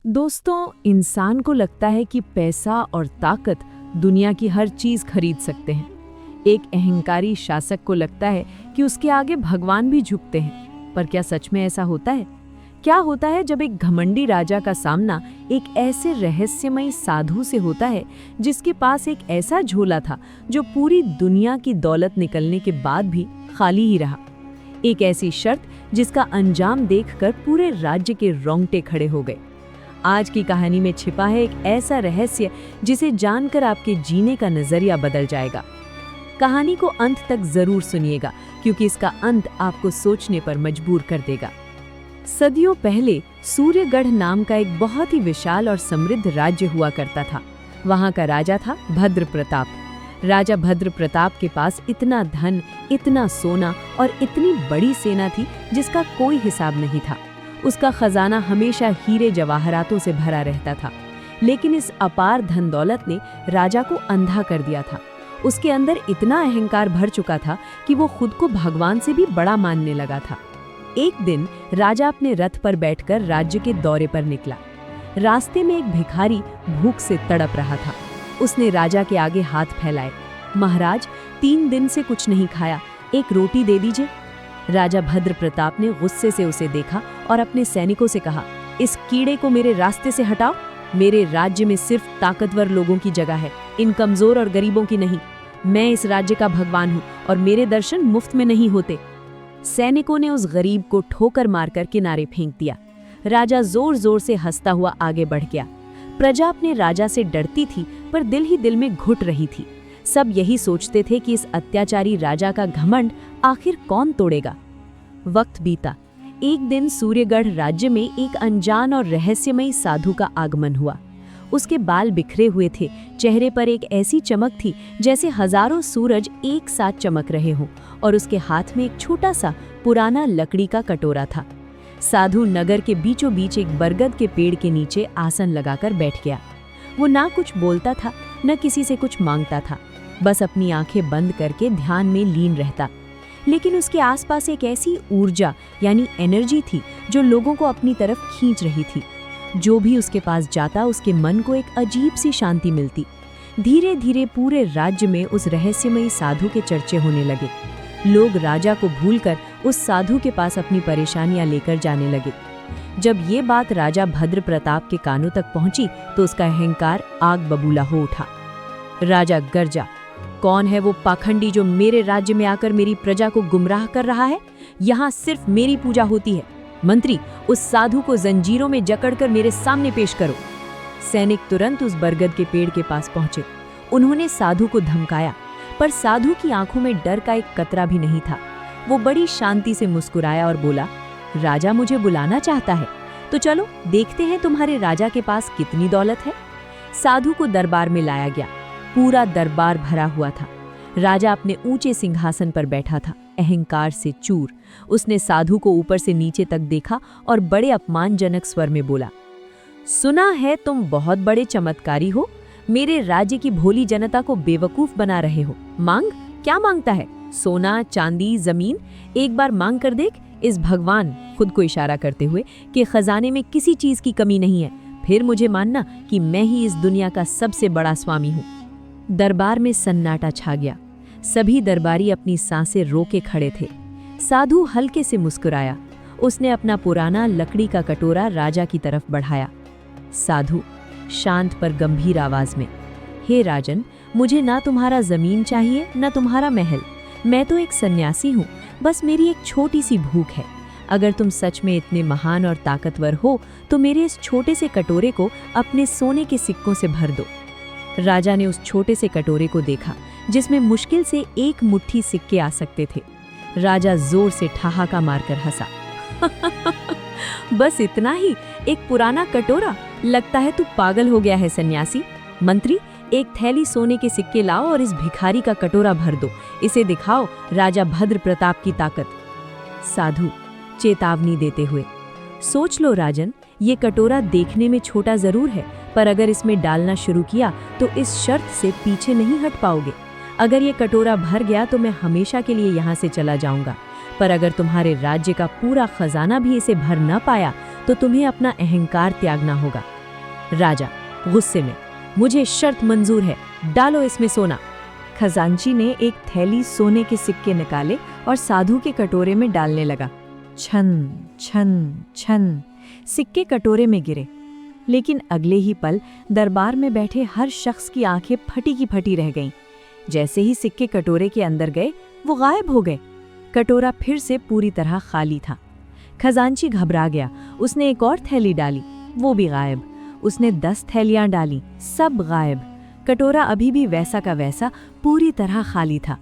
दोस्तों, इंसान को लगता है कि पैसा और ताकत दुनिया की हर चीज खरीद सकते हैं। एक अहंकारी शासक को लगता है कि उसके आगे भगवान भी झुकते हैं। पर क्या सच में ऐसा होता है? क्या होता है जब एक घमंडी राजा का सामना एक ऐसे रहस्यमयी साधु से होता है जिसके पास एक ऐसा झोला था जो पूरी दुनिया की दौलत निकलने के बाद भी खाली ही रहा। एक ऐसी शर्त जिसका अंजाम देखकर पूरे राज्य के रोंगटे खड़े हो गए। आज की कहानी में छिपा है एक ऐसा रहस्य जिसे जानकर आपके जीने का नजरिया बदल जाएगा। कहानी को अंत तक जरूर सुनिएगा क्योंकि इसका अंत आपको सोचने पर मजबूर कर देगा। सदियों पहले सूर्यगढ़ नाम का एक बहुत ही विशाल और समृद्ध राज्य हुआ करता था। वहां का राजा था भद्र प्रताप। राजा भद्र प्रताप के पास इतना धन, इतना सोना और इतनी बड़ी सेना थी जिसका कोई हिसाब नहीं था। उसका खजाना हमेशा हीरे जवाहरातों से भरा रहता था। लेकिन इस अपार धन दौलत ने राजा को अंधा कर दिया था। उसके अंदर इतना अहंकार भर चुका था कि वो खुद को भगवान से भी बड़ा मानने लगा था। एक दिन राजा अपने रथ पर बैठकर राज्य के दौरे पर निकला। रास्ते में एक भिखारी भूख से तड़प रहा था। उसने राजा के आगे हाथ फैलाए। महाराज, 3 दिन से कुछ नहीं खाया, एक रोटी दे दीजिए। राजा भद्र प्रताप ने गुस्से से उसे देखा और अपने सैनिकों से कहा, इस कीड़े को मेरे रास्ते से हटाओ। मेरे राज्य में सिर्फ ताकतवर लोगों की जगह है, इन कमजोर और गरीबों की नहीं। मैं इस राज्य का भगवान हूँ और मेरे दर्शन मुफ्त में नहीं होते। सैनिकों ने उस गरीब को ठोकर मारकर किनारे फेंक दिया। राजा जोर जोर से हंसता हुआ आगे बढ़ गया। प्रजा अपने राजा से डरती थी पर दिल ही दिल में घुट रही थी। सब यही सोचते थे कि इस अत्याचारी राजा का घमंड आखिर कौन तोड़ेगा। वक्त बीता। एक दिन सूर्यगढ़ राज्य में एक अनजान और रहस्यमयी साधु का आगमन हुआ। उसके बाल बिखरे हुए थे, चेहरे पर एक ऐसी चमक थी जैसे हजारों सूरज एक साथ चमक रहे हों, और उसके हाथ में एक छोटा सा पुराना लकड़ी का कटोरा था। साधु नगर के बीचों बीच एक बरगद के पेड़ के नीचे आसन लगाकर बैठ गया। वो ना कुछ बोलता था, न किसी से कुछ मांगता था, बस अपनी आंखें बंद करके ध्यान में लीन रहता। लेकिन उसके आसपास एक ऐसी ऊर्जा यानी एनर्जी थी जो लोगों को अपनी तरफ खींच रही थी। जो भी उसके पास जाता उसके मन को एक अजीब सी शांति मिलती। धीरे धीरे पूरे राज्य में उस रहस्यमयी साधु के चर्चे होने लगे। लोग राजा को भूलकर उस साधु के पास अपनी परेशानियां लेकर जाने लगे। जब ये बात राजा भद्र प्रताप के कानों तक पहुंची तो उसका अहंकार आग बबूला हो उठा। राजा गरजा, कौन है वो पाखंडी जो मेरे राज्य में आकर मेरी प्रजा को गुमराह कर रहा है? यहाँ सिर्फ मेरी पूजा होती है। मंत्री, उस साधु को जंजीरों में जकड़कर मेरे सामने पेश करो। सैनिक तुरंत उस बरगद के पेड़ के पास पहुंचे। उन्होंने साधु को धमकाया, पर साधु की आंखों में डर का एक कतरा भी नहीं था। वो बड़ी शांति से मुस्कुराया और बोला, राजा मुझे बुलाना चाहता है तो चलो देखते हैं तुम्हारे राजा के पास कितनी दौलत है। साधु को दरबार में लाया गया। पूरा दरबार भरा हुआ था। राजा अपने ऊंचे सिंहासन पर बैठा था, अहंकार से चूर। उसने साधु को ऊपर से नीचे तक देखा और बड़े अपमानजनक स्वर में बोला, सुना है तुम बहुत बड़े चमत्कारी हो, मेरे राज्य की भोली जनता को बेवकूफ बना रहे हो। मांग, क्या मांगता है? सोना, चांदी, जमीन? एक बार मांग कर देख। इस भगवान, खुद को इशारा करते हुए, कि खजाने में किसी चीज की कमी नहीं है, फिर मुझे मानना कि मैं ही इस दुनिया का सबसे बड़ा स्वामी हूँ। दरबार में सन्नाटा छा गया। सभी दरबारी अपनी सांसें रोके खड़े थे। साधु हल्के से मुस्कुराया। उसने अपना पुराना लकड़ी का कटोरा राजा की तरफ बढ़ाया। साधु शांत पर गंभीर आवाज में, हे राजन, मुझे ना तुम्हारा जमीन चाहिए न तुम्हारा महल। मैं तो एक सन्यासी हूँ, बस मेरी एक छोटी सी भूख है। अगर तुम सच में इतने महान और ताकतवर हो तो मेरे इस छोटे से कटोरे को अपने सोने के सिक्कों से भर दो। राजा ने उस छोटे से कटोरे को देखा जिसमें मुश्किल से एक मुट्ठी सिक्के आ सकते थे। राजा जोर से ठहाका मारकर हंसा। बस इतना ही? एक पुराना कटोरा? लगता है तू पागल हो गया है सन्यासी। मंत्री, एक थैली सोने के सिक्के लाओ और इस भिखारी का कटोरा भर दो। इसे दिखाओ राजा भद्र प्रताप की ताकत। साधु चेतावनी देते हुए, सोच लो राजन, ये कटोरा देखने में छोटा जरूर है, पर अगर इसमें डालना शुरू किया तो इस शर्त से पीछे नहीं हट पाओगे। अगर ये कटोरा भर गया तो मैं हमेशा के लिए यहाँ से चला जाऊंगा, पर अगर तुम्हारे राज्य का पूरा खजाना भी इसे भर न पाया तो तुम्हें अपना अहंकार त्यागना होगा। राजा गुस्से में, मुझे शर्त मंजूर है, डालो इसमें सोना। खजांची ने एक थैली सोने के सिक्के निकाले और साधु के कटोरे में डालने लगा। छन छन छन सिक्के कटोरे में गिरे, लेकिन अगले ही पल दरबार में बैठे हर शख्स की आंखें फटी की फटी रह गईं। जैसे ही सिक्के कटोरे के अंदर गए, वो गायब हो गए। कटोरा फिर से पूरी तरह खाली था। खजांची घबरा गया। उसने एक और थैली डाली, वो भी गायब। उसने 10 थैलियां डाली, सब गायब। कटोरा अभी भी वैसा का वैसा पूरी तरह खाली था।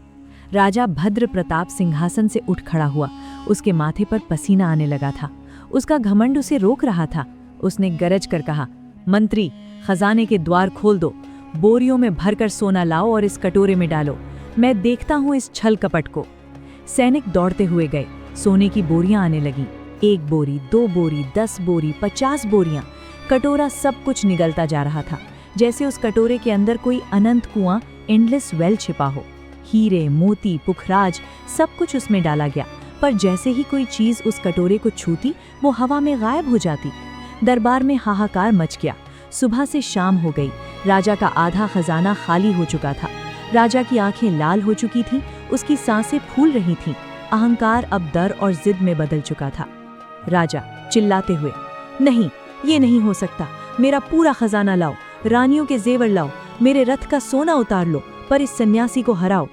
राजा भद्र प्रताप सिंहासन से उठ खड़ा हुआ। उसके माथे पर पसीना आने लगा था। उसका घमंड उसे रोक रहा था। उसने गरज कर कहा, मंत्री, खजाने के द्वार खोल दो, बोरियों में भरकर सोना लाओ और इस कटोरे में डालो। मैं देखता हूं इस छल कपट को। सैनिक दौड़ते हुए गए। सोने की बोरियां आने लगीं। 1 बोरी, 2 बोरी, 10 बोरी, 50 बोरियां। कटोरा सब कुछ निगलता जा रहा था, जैसे उस कटोरे के अंदर कोई अनंत कुआं, एंडलेस वेल छिपा हो। हीरे, मोती, पुखराज, सब कुछ उसमें डाला गया, पर जैसे ही कोई चीज उस कटोरे को छूती, वो हवा में गायब हो जाती। दरबार में हाहाकार मच गया। सुबह से शाम हो गई। राजा का आधा खजाना खाली हो चुका था। राजा की आंखें लाल हो चुकी थीं, उसकी सांसें फूल रही थीं। अहंकार अब डर और जिद में बदल चुका था। राजा चिल्लाते हुए, नहीं, ये नहीं हो सकता, मेरा पूरा खजाना लाओ, रानियों के जेवर लाओ, मेरे रथ का सोना उतार लो, पर इस सन्यासी को हराओ।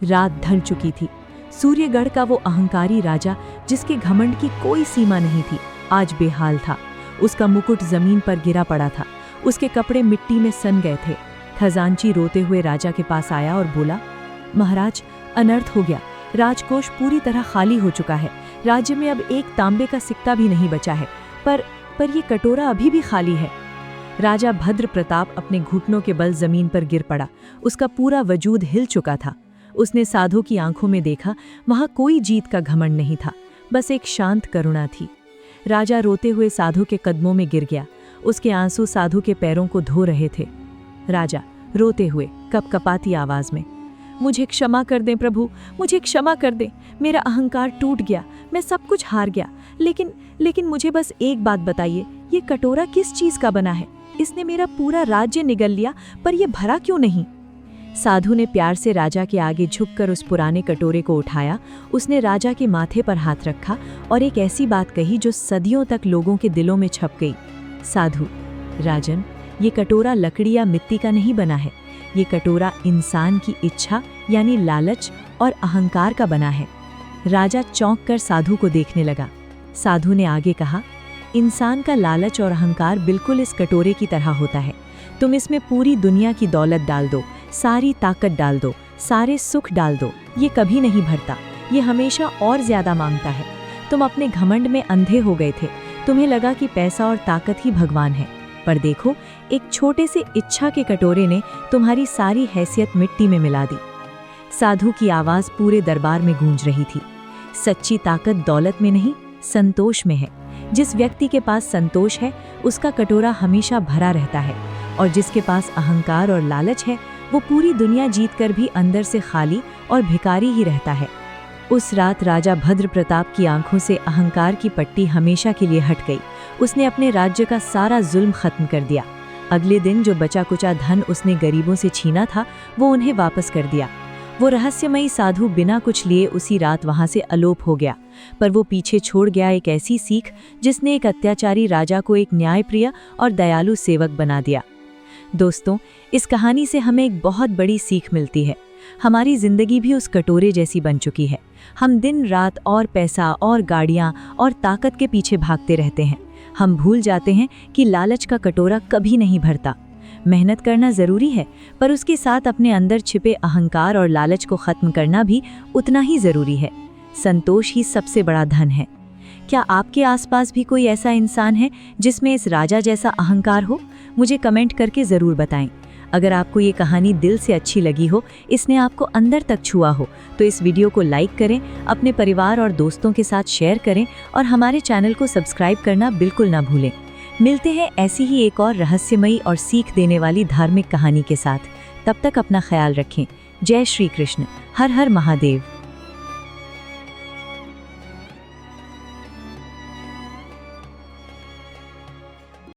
रात ढल चुकी थी। सूर्यगढ़ का वो अहंकारी राजा, जिसके घमंड की कोई सीमा नहीं थी, आज बेहाल था। उसका मुकुट जमीन पर गिरा पड़ा था। उसके कपड़े मिट्टी में सन गए थे। खजांची रोते हुए राजा के पास आया और बोला, महाराज, अनर्थ हो गया। राजकोष पूरी तरह खाली हो चुका है। राज्य में अब एक तांबे का सिक्का भी नहीं बचा है, पर ये कटोरा अभी भी खाली है। राजा भद्र प्रताप अपने घुटनों के बल जमीन पर गिर पड़ा। उसका पूरा वजूद हिल चुका था। उसने साधु की आंखों में देखा, वहां कोई जीत का घमंड नहीं था, बस एक शांत करुणा थी। राजा रोते हुए साधु के कदमों में गिर गया। उसके आंसू साधु के पैरों को धो रहे थे। राजा रोते हुए कपकपाती आवाज में, मुझे क्षमा कर दें प्रभु, मुझे क्षमा कर दें। मेरा अहंकार टूट गया, मैं सब कुछ हार गया। लेकिन मुझे बस एक बात बताइए, ये कटोरा किस चीज का बना है? इसने मेरा पूरा राज्य निगल लिया, पर यह भरा क्यों नहीं? साधु ने प्यार से राजा के आगे झुककर उस पुराने कटोरे को उठाया। उसने राजा के माथे पर हाथ रखा और एक ऐसी बात कही जो सदियों तक लोगों के दिलों में छप गई। साधु, राजन, ये कटोरा लकड़ी या मिट्टी का नहीं बना है। ये कटोरा इंसान की इच्छा यानी लालच और अहंकार का बना है। राजा चौंक कर साधु को देखने लगा। साधु ने आगे कहा, इंसान का लालच और अहंकार बिल्कुल इस कटोरे की तरह होता है। तुम इसमें पूरी दुनिया की दौलत डाल दो, सारी ताकत डाल दो, सारे सुख डाल दो, ये कभी नहीं भरता। ये हमेशा और ज्यादा मांगता है। तुम अपने घमंड में अंधे हो गए थे। तुम्हें लगा कि पैसा और ताकत ही भगवान है, पर देखो, एक छोटे से इच्छा के कटोरे ने तुम्हारी सारी हैसियत मिट्टी में मिला दी। साधु की आवाज पूरे दरबार में गूंज रही थी। सच्ची ताकत दौलत में नहीं, संतोष में है। जिस व्यक्ति के पास संतोष है, उसका कटोरा हमेशा भरा रहता है, और जिसके पास अहंकार और लालच है, वो पूरी दुनिया जीतकर भी अंदर से खाली और भिखारी ही रहता है। उस रात राजा भद्र प्रताप की आंखों से अहंकार की पट्टी हमेशा के लिए हट गई। उसने अपने राज्य का सारा जुल्म खत्म कर दिया। अगले दिन जो बचा कुचा धन उसने गरीबों से छीना था, वो उन्हें वापस कर दिया। वो रहस्यमयी साधु बिना कुछ लिए उसी रात वहां से अलोप हो गया, पर वो पीछे छोड़ गया एक ऐसी सीख जिसने एक अत्याचारी राजा को एक न्यायप्रिय और दयालु सेवक बना दिया। दोस्तों, इस कहानी से हमें एक बहुत बड़ी सीख मिलती है। हमारी जिंदगी भी उस कटोरे जैसी बन चुकी है। हम दिन रात और पैसा और गाड़ियां और ताकत के पीछे भागते रहते हैं। हम भूल जाते हैं कि लालच का कटोरा कभी नहीं भरता। मेहनत करना जरूरी है, पर उसके साथ अपने अंदर छिपे अहंकार और लालच को खत्म करना भी उतना ही जरूरी है। संतोष ही सबसे बड़ा धन है। क्या आपके आसपास भी कोई ऐसा इंसान है जिसमें इस राजा जैसा अहंकार हो? मुझे कमेंट करके ज़रूर बताएं। अगर आपको ये कहानी दिल से अच्छी लगी हो, इसने आपको अंदर तक छुआ हो, तो इस वीडियो को लाइक करें, अपने परिवार और दोस्तों के साथ शेयर करें और हमारे चैनल को सब्सक्राइब करना बिल्कुल ना भूलें। मिलते हैं ऐसी ही एक और रहस्यमयी और सीख देने वाली धार्मिक कहानी के साथ। तब तक अपना ख्याल रखें। जय श्री कृष्ण। हर हर महादेव।